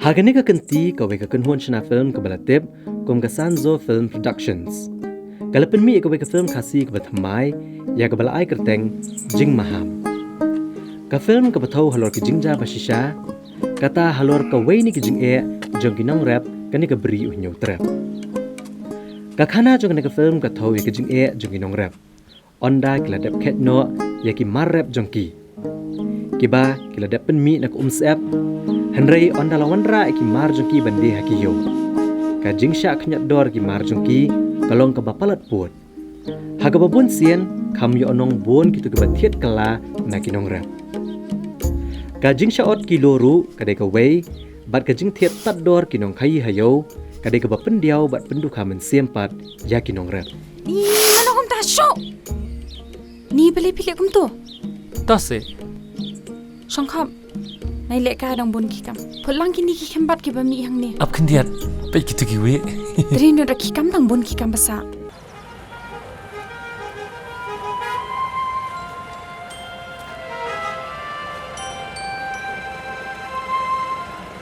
Hagani ka kanti ka weka kunhuan chana film ka balatib kum ka Sanzo Film Productions. Kalapan mi ka weka film Khasi ka bathamai ya ka balai kerteng Jing Maham. Ka film ka batau Halor ki Jingja bashisha kata Halor ka wei ni ki Jingeh Jong ki nong rap kani ka beri uhnyo trap. Ka khana jong ka film ka thau ya ki Jingeh Jong ki nong rap. Onda ki ladap khet no ya ki mar rap jong ki. Kiba ki ladap pen mi nak sep Henry onda lawan ra ki mar jong ki bandi hakiyo. Ka jingsha knyat dor ki mar jong ki kalong ka bapalat put. Haga babun sien kam yo onong bon ki tu ka bathiet kala na ki nong rap. Ka jingsha ot ki loru ka de ka wei bat ka jing thiet tat dor ki nong khai hayo ka de ka bapen diaw bat pendu ka men sempat ya ki nong rap. Ni ano kum ta sho. Ni beli pilih kum tu. Tase. Songkhap. Nai lek ka dang bun ki kam. Phulang ki ni ki kembat ki bami hang ni. Ab kendiat pe kitu ki we. Dri no da ki kam dang bun ki kam basa.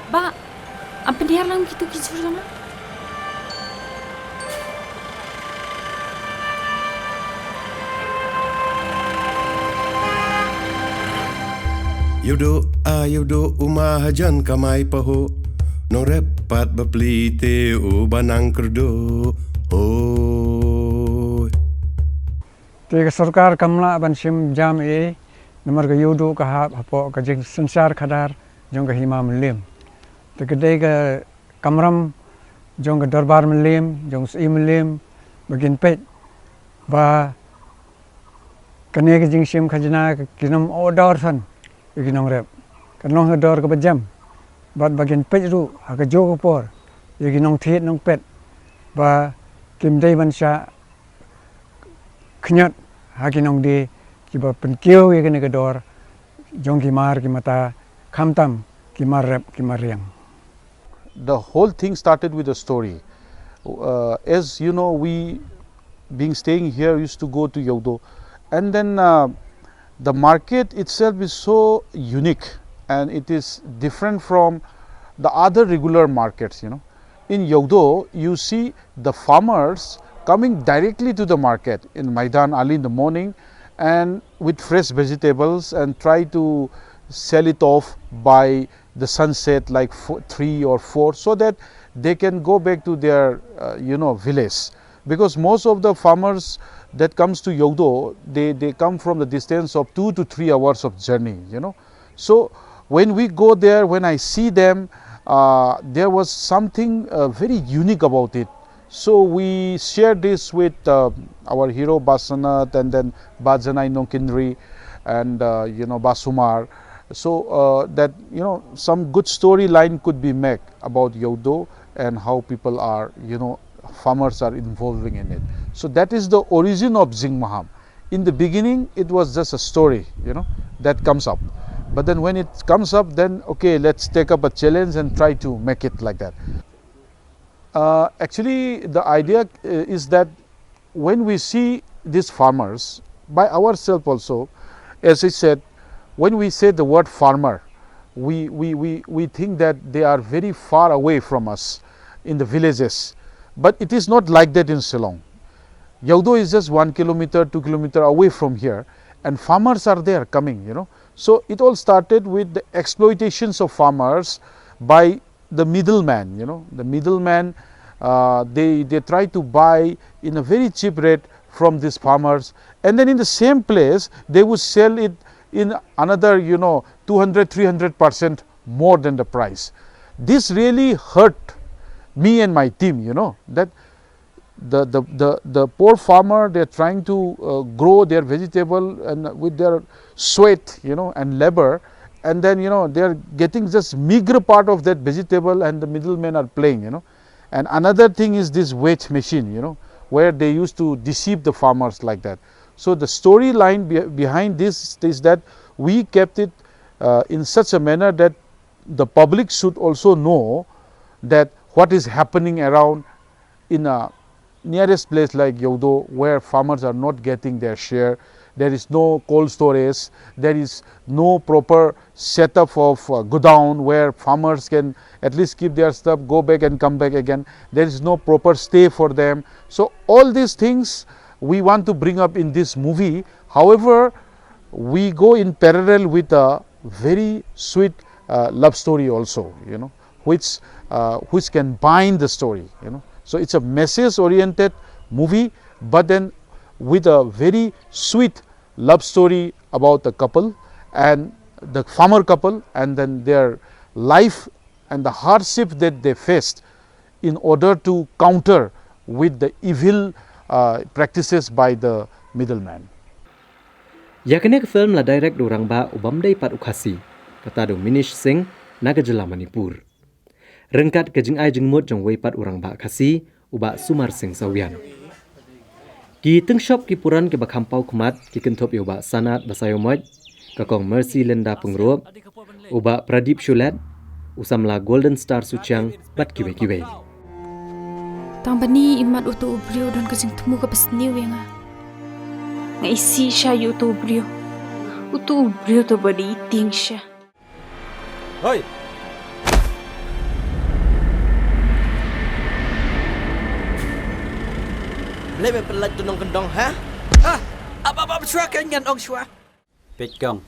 Ba, apa dia lang gitu gitu sama? Yudo umah hajan kamai paho nong repat bapli Thew banang kerdo ho Te सरकार कमला बनसिम जाम ए नंबर का युदो का हपो का जिंग संसार खदार जोंग का हिमा मलेम ते कदे का कमरम जोंग का दरबार मलेम जोंग सी मलेम बगिन पेट बा कने का जिंग सिम खजना किनम ऑर्डर सन इगिनों रेप कनों का डर का बजम बाद बगिन पेट रू आका जो का पोर इगिनों थियत नों पेट बा किम दे बनशा खन्यत हाकिनों दे कि बा पेंकियो इगिने का डर जोंग की मार की मता खामतम की मार रेप की मार Reang. The whole thing started with a story. As you know, we being staying here used to go to Yogdo, and then the market itself is so unique and it is different from the other regular markets. In Yogdo you see the farmers coming directly to the market in Maidan early in the morning and with fresh vegetables and try to sell it off by the sunset like 3 or 4 so that they can go back to their village, because most of the farmers that comes to Yogdo, they come from the distance of 2 to 3 hours of journey, So when we go there, when I see them, there was something very unique about it. So we shared this with our hero Basanat and then Bajanai Nonkindri and Basumar. So that some good storyline could be made about Yogdo and how people are farmers are involving in it. So that is the origin of Jing Maham. In the beginning it was just a story that comes up, but then when it comes up, then okay, let's take up a challenge and try to make it like that. Actually the idea is that when we see these farmers by ourselves also, as I said, when we say the word farmer, we think that they are very far away from us in the villages, but it is not like that in Shillong. Yogdo is just 1 kilometer, 2 kilometer away from here, and farmers are there coming, So it all started with the exploitations of farmers by the middleman, The middleman, they try to buy in a very cheap rate from these farmers, and then in the same place they would sell it in another 200-300% more than the price. This really hurt me and my team, that the poor farmer, they are trying to grow their vegetable and with their sweat and labor, and then they are getting just meager part of that vegetable and the middlemen are playing. And another thing is this weight machine, where they used to deceive the farmers like that. So the storyline behind this is that we kept it in such a manner that the public should also know that what is happening around in a nearest place like Yogdo, where farmers are not getting their share, there is no cold storage, there is no proper setup of godown where farmers can at least keep their stuff, go back and come back again. There is no proper stay for them. So all these things we want to bring up in this movie. However, we go in parallel with a very sweet love story also, you know, which can bind the story, you know. So it's a message oriented movie, but then with a very sweet love story about the couple and the farmer couple, and then their life and the hardship that they faced in order to counter with the evil practices by the middleman. Yakne ke film la direct dorang ba ubam dai pat Khasi kata do Minish Singh naga jela Manipur. Rengkat ke Jingeh jengmut jong wei pat orang ba Khasi uba Sumar Singh Sawian. Ki teng shop ki puran ke bakhampau khmat ki kentop yo ba Sanat Basayomoj ka kong Mercy Lenda Pengrop uba Pradeep Shulat usamla Golden Star Suchang bat kiwe. Tang bani imat utu ubrio dan kajing temu ke pesniu yang nga isi siya utu ubrio to badi iting siya. Hoi. Lebe pelat tunong kendong ha? Apa bersuara kan ong suara? Pet Jong.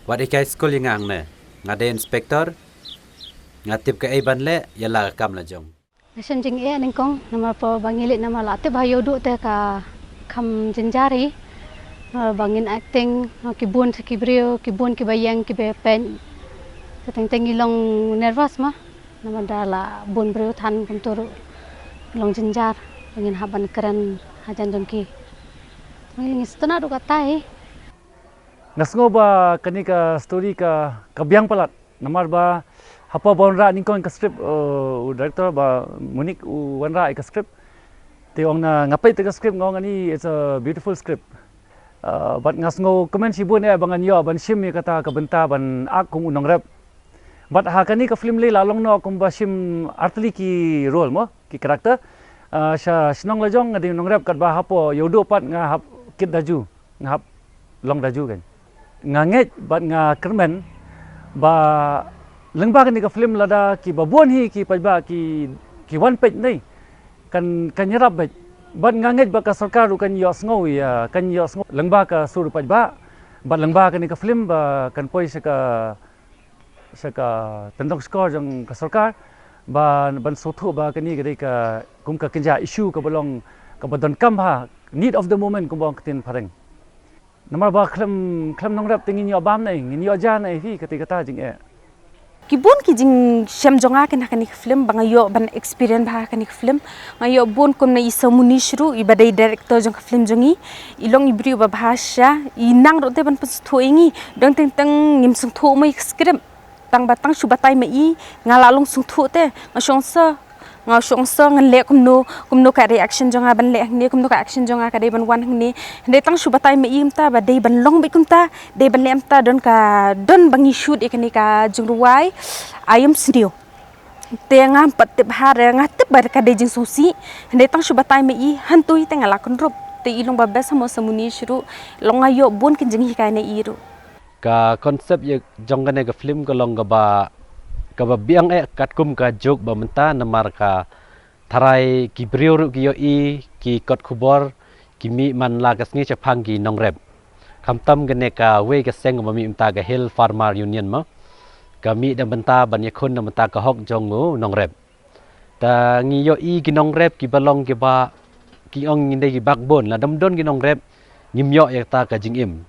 Wat ikai school yang ang ne. Ngade inspektor. Ngatip ke ban le yala kam la Jong. Nasan Jingeh ningkong nama po bangilit nama latip hayo duk te ka kam jenjari. Bangin acting kibun kibrio kibun kibayang kibepen. Teteng ilong nervous mah. Nama dala bun brio tan kumtur ilong jenjar. Ingin haban keren hajan jongki. Ingin setengah dua katai. Nasngo ba kani ka story ka kabyang palat. Namar ba hapa bonra ningkon ka script director ba munik wanra ka script. Te ong na ngapai te ka script ngong ani it's a beautiful script. But ngasngo comment si bun bangan yo ban sim kata ka benta ban ak kung unong rap. But ha kani ka film le lalong no kung ba sim artli ki role mo ki karakter. Sya senong lajong ngadi nong rap kat ba hapo yodo pat nga hap kit daju nga hap long daju kan nga nget bat nga kermen ba lengba kan ka film lada ki babuan hi ki Paidbah ki one page nei kan nyerap bat nga nget ba ka sarkar kan yo sngo ya kan yo sngo lengba ka sur Paidbah bat lengba kan ka film ba kan poi sa ka tendong skor jong ka sarkar ban sothu ba kani gade ka kum ka kinja issue ka bolong ka badon kam ha need of the moment kum bang tin pareng namar ba khlam nong rap tingin yo bam nai ngin yo jan ai hi kata Jingeh Kibun ki jing syam jonga kan kani film bangayo ban experience ba kani film ngayo bon kum na isa munishru ibadai director jong film jongi ilong ibri ba bahasa inang rote ban pustho ingi dang teng ngim sung tho mai script tang batang subatai mai ngalalong sung thu te ngashongsa nganle kumno ka reaction jonga ban le ni kumno ka action jonga ka dei ban wan ni dei tang subatai mai imta ba dei ban long bi kumta dei ban lemta don bangi shoot ikani ka jungruai ayam studio te ngam patip har ngatip bar ka dei jing susi dei tang subatai mai hantui te ngala konrop te ilong ba besa mo samuni shuru longayo bon kin jing hikai ne iru Ka konsep ye Jong ka film ka long ka ba biang kat kum ka jok ba menta namar ka tharai ki brio ru ki yo ki kot khubor ki mi man la ka sngi chapang ki nong rep kamtam gane ka we ka seng ba mi mta ka hill farmer union ma ka mi da menta ban ye khun da menta ka hok jong ngo nong rep ta ngi yo ki nong rep ki balong ki ba ki ong ngi de ki backbone la dam don ki nong rep ngim yo ya ta ka jingim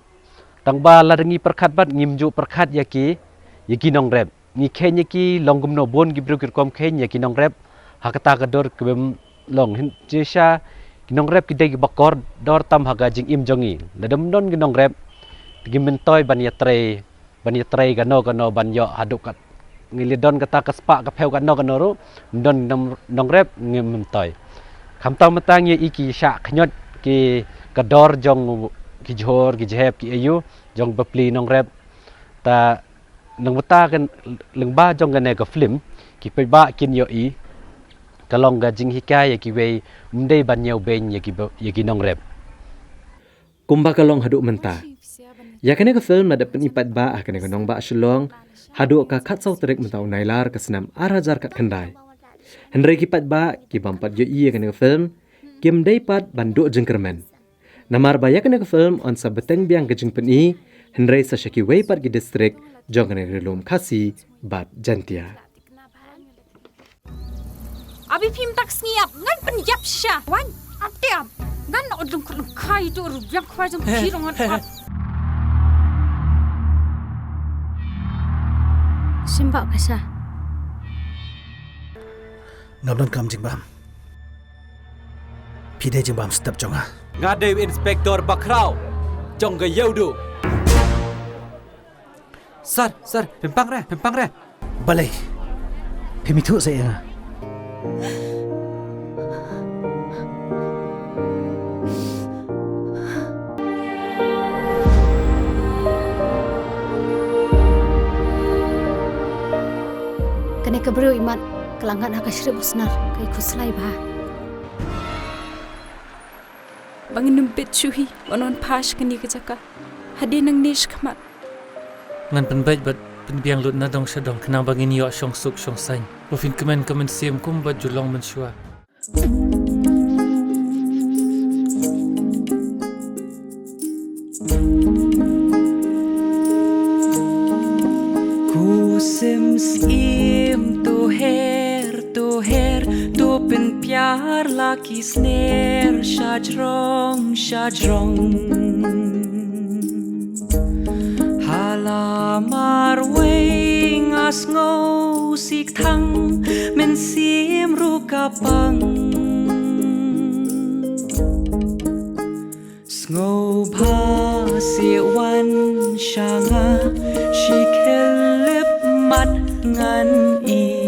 tang ba la ngi perkhat bat ngim ju perkhat ya ki nong rep ngi khen ya ki long gum no bon gi bru ki kom khen ya ki nong rep hakata ka dor kebem long hin jesha ki nong rep ki de ki bakor dor tam haga jing im jongi la dam don ki nong rep gi mentoy ban ya tre ga no ban yo haduk kat ngi le don kata ka spa ka pheu ka no ru don nong rep ngi mentoy kham tam matang ye iki sha khnyot ki ka dor jong ki jhor ki jhep ki ayu jong bapli nong rep ta nang bata kan lengba jong gane ka film ki Paidbah kin yo kalong ga jing hikai ya ki we mdei ban yau ben ya ki nong rep kumba kalong haduk mentah. Ya kena ke film ada penipat ba kena ke nong ba shlong haduk ka khat sau trek mentau nailar ke senam arajar kat kendai. Hendrai kipat ba ki bampat yo iya kena ke film kim dai pat banduk jengkermen. Namar ba ya kena ke film on sa beteng biang ke jengpen i hendrai sa syaki wei pat ki distrik Jong kena relum Khasi bat jantia. Abi phim tak Sngi ngan pen yap sha wan atiam ngan odung kulung kai do ru yang kwa jong pirong at Simbak kasa. Ngabnon kam jingbam. Pide jingbam step jonga. Ngadeu inspektor bakrau. Jong ga yaudu. Sar, pempang re. Balai. Pemitu saya. Kene kebriu imat kelangan hak syrik usnar kai khuslai ba. Bangin numpit chuhi onon pash kani ke jaka. Hadi nang nish khamat. Ngan penbaik bat penbiang lut na dong syadong kena bangin yo syong suk syong sain. Rufin kemen siam kum bat julong mensyua. Sim to her to pen pyar la kisner shajrong halamar wing as ngo sik thang men sim ru kapang sngo bha si wan shanga shikelip mat ngan i